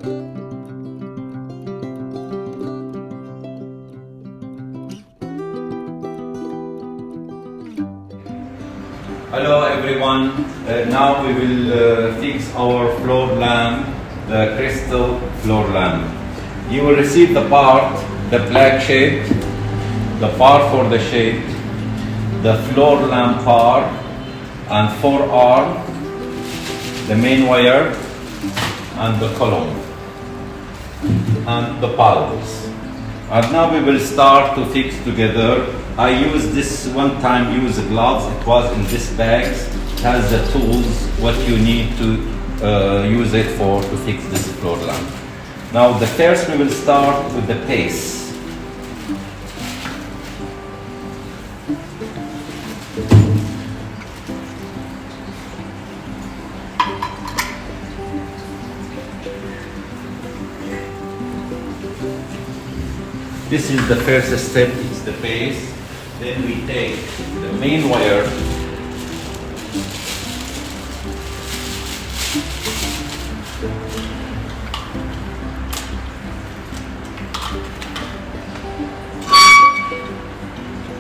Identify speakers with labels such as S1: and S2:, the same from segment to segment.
S1: Hello everyone, now we will fix our floor lamp, the crystal floor lamp. You will receive the part, the black shade, the part for the shade, the floor lamp part, and 4 arm, the main wire, and the column, and the bulbs. And now we will start to fix together. I used this one-time use gloves. It was in this bag. It has the tools what you need to use it for to fix this floor lamp. Now the first we will start with the base. This is the first step, it's the base. Then we take the main wire,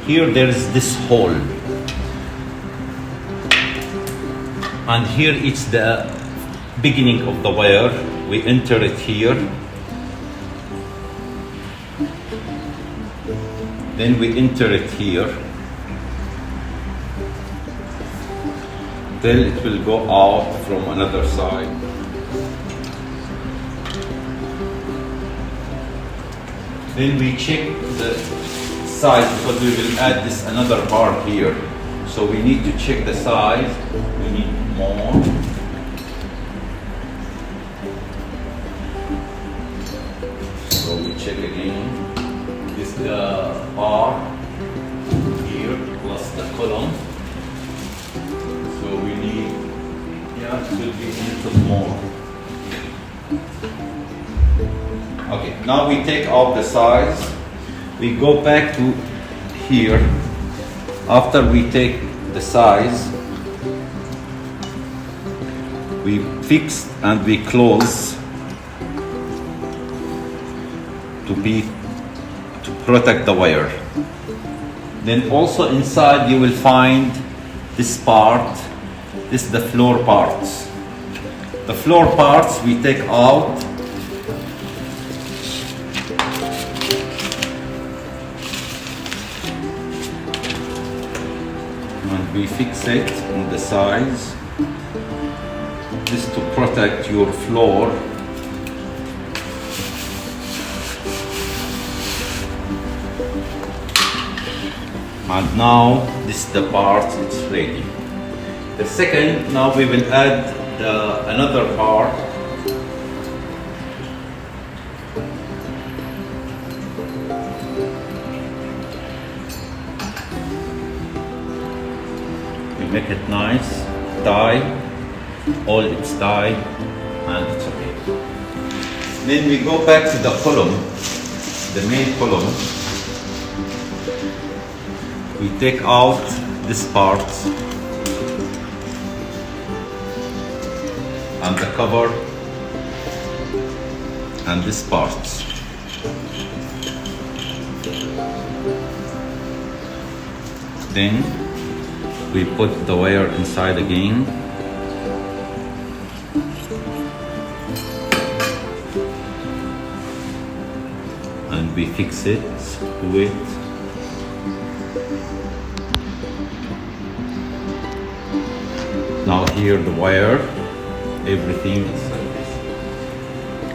S1: here there is this hole, and here it's the beginning of the wire. We enter it here. Then we enter it here, then it will go out from another side. Then we check the size because we will add this another part here. So we need to check the size, we need more. So we check again. Is the bar here plus the column, so we need, yeah, it will be a little more. Okay, now we take out the size, we go back to here. After we take the size, we fix and we close to protect the wire. Then also inside you will find this part. This is the floor parts. The floor parts we take out. And we fix it on the sides. This to protect your floor. And now this is the part, it's ready. The second, now we will add another part. We make it nice, tie, all it's tie, and it's okay. Then we go back to the column, the main column. We take out this part and the cover and this part. Then we put the wire inside again. And we fix it to it. Now here the wire, everything is like this.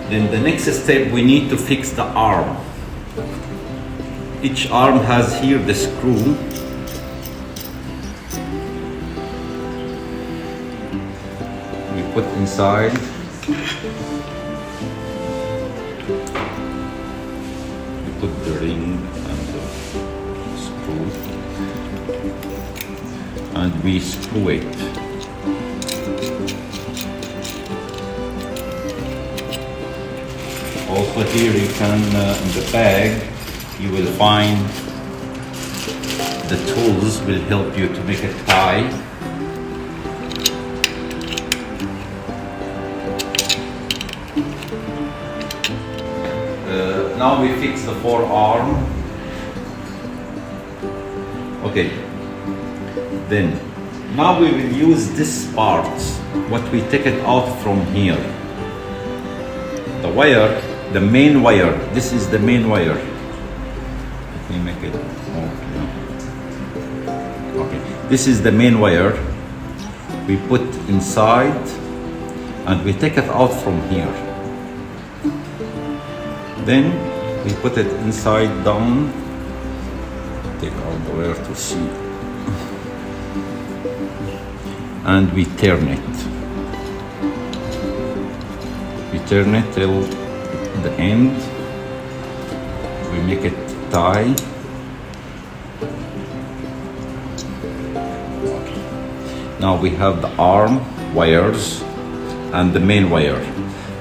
S1: Then the next step, we need to fix the arm. Each arm has here the screw. We put inside. We put the ring and the screw. And we screw it. Also here you can, in the bag, you will find the tools will help you to make it tie. now we fix the forearm. Okay. Then now we will use this part, what we take it out from here. The wire, the main wire. This is the main wire. Let me make it more clear. Okay. This is the main wire. We put inside and we take it out from here. Then we put it inside down. Take out the wire to see. And we turn it. We turn it till the end. We make it tie. Okay. Now we have the arm wires and the main wire.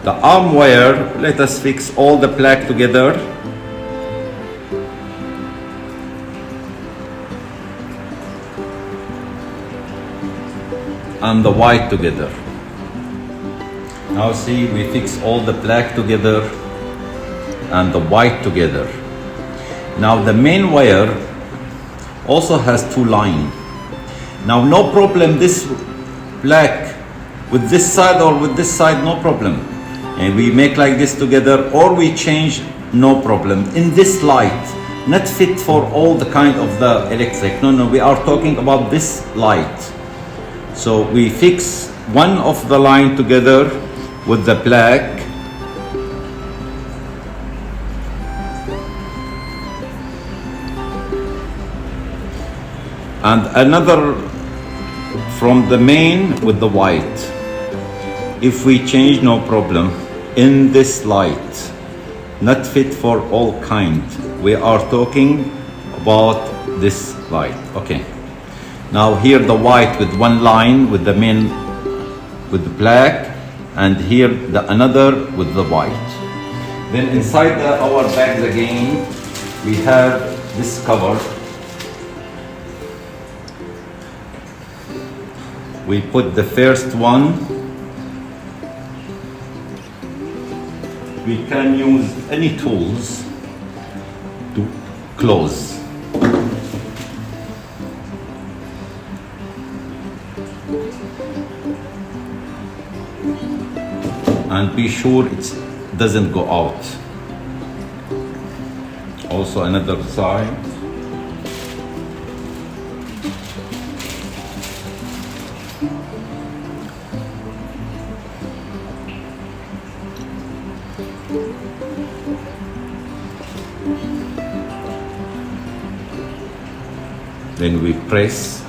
S1: The arm wire, let us fix all the black together. And the white together. Now see, we fix all the black together and the white together. Now the main wire also has two lines. Now no problem, this black with this side or with this side, no problem. And we make like this together or we change, no problem. In this light, not fit for all the kind of the electric. No, we are talking about this light. So we fix one of the line together with the black. And another from the main with the white. If we change, no problem. In this light, not fit for all kind. We are talking about this light. Okay. Now here the white with one line with the main with the black, and here the another with the white. Then inside our bags again, we have this cover. We put the first one. We can use any tools to close. And be sure it doesn't go out. Also another side. Then we press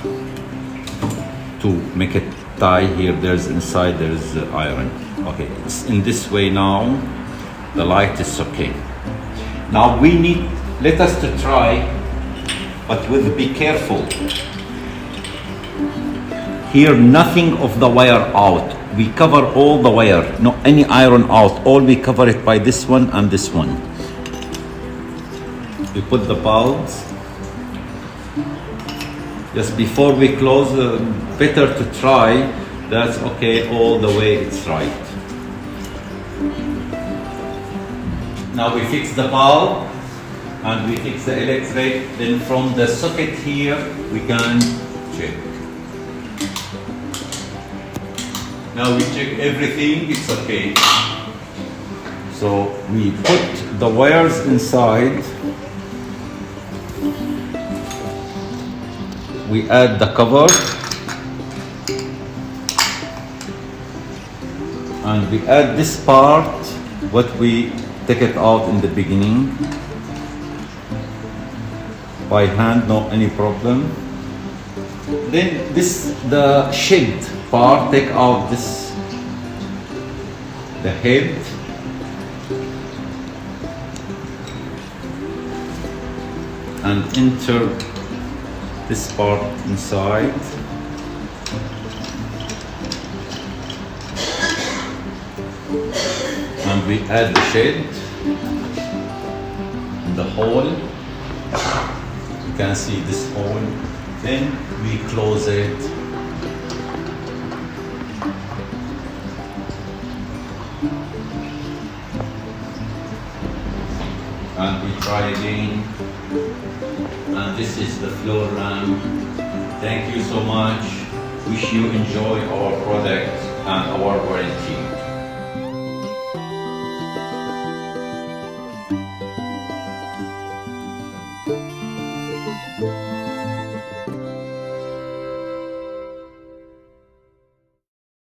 S1: to make it tie here. There's inside, there's iron. Okay, it's in this way now. The light is okay. Now we need, let us to try, but be careful. Here, nothing of the wire out. We cover all the wire, no any iron out. All we cover it by this one and this one. We put the bulbs. Just before we close, better to try. That's okay, all the way it's right. Now we fix the bulb and we fix the electric. Then from the socket here, we can check. Now we check everything, it's okay. So we put the wires inside. We add the cover. And we add this part, what we take it out in the beginning. By hand, no any problem. Then this, the shade part, take out this, the head. And enter this part inside. And we add the shade in the hole. You can see this hole. Then we close it. and we try again. And this is the floor lamp. Thank you so much. Wish you enjoy our product and our warranty.